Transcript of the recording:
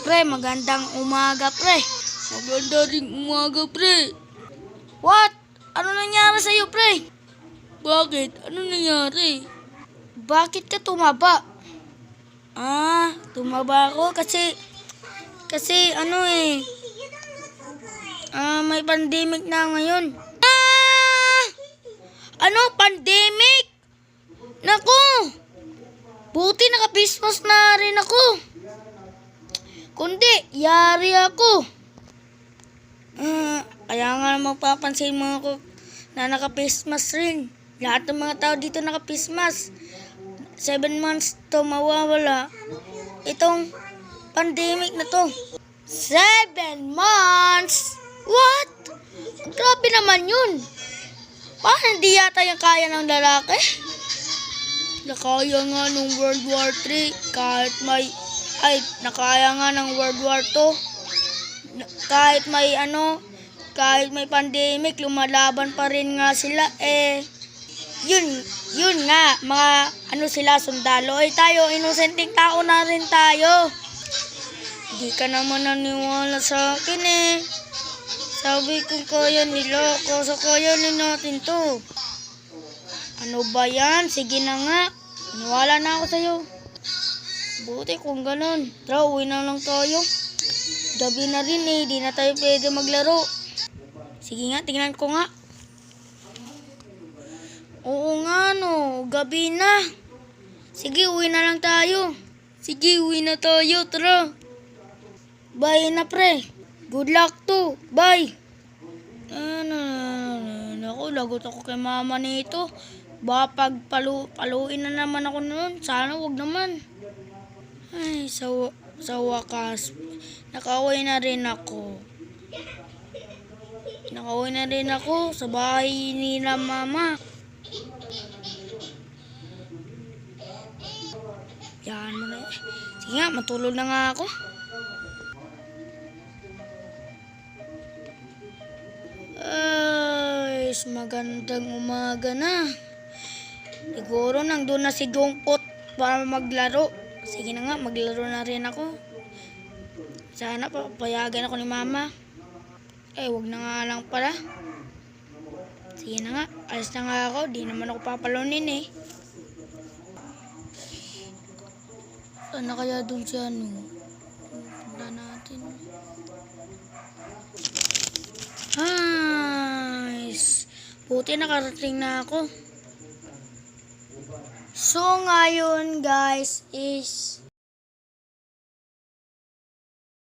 Pre, magandang umaga, pre. Maganda ring umaga, pre. What? Ano nangyari sa'yo, pre? Bakit? Ano nangyari? Bakit ka tumaba? Tumaba ako kasi may pandemic na ngayon. Ano? Pandemic? Naku! Buti naka-Christmas na rin ako. Kundi, yari ako. Kaya nga mapapansin mo ako na naka-Christmas rin. Lahat ng mga tao dito naka-Christmas. 7 months to mawawala itong pandemic na to. 7 months? What? Grabe naman yun. Paano hindi yata yung kaya ng lalaki? Nakaya nga nung World War III nakaya nga ng World War II. Kahit may pandemic, lumalaban pa rin nga sila. Yun nga, mga sila, sundalo. Tayo, inosenteng tao na rin tayo. Hindi ka naman naniwala sa akin Sabi ko kaya niloko, so kaya natin to. Ano ba yan? Sige na nga. Niwala na ako sa'yo. Buti kung ganun. Tara, uwi na lang tayo. Gabi na rin di na tayo pwede maglaro. Sige nga, tingnan ko nga. Oo nga gabi na. Sige, uwi na lang tayo. Sige, uwi na tayo, tara. Bye na, pre. Good luck to. Bye. Naku, lagot ako kay mama nito. Baka paluin na naman ako noon. Sana wag naman. Ay, sa wakas, nakauwi na rin ako. Sa bahay nila mama. Yan mo na. Sige nga, matulog na nga ako. Ay, magandang umaga na. Siguro nandun na si Gongpot para maglaro. Sige na nga, maglaro na rin ako. Sana papayagan ako ni mama. Wag na nga lang pala. Sige na nga, alis na nga ako. Di naman ako papalunin Sana kaya dun siya punta natin. Buti nakarating na ako. So ngayon guys is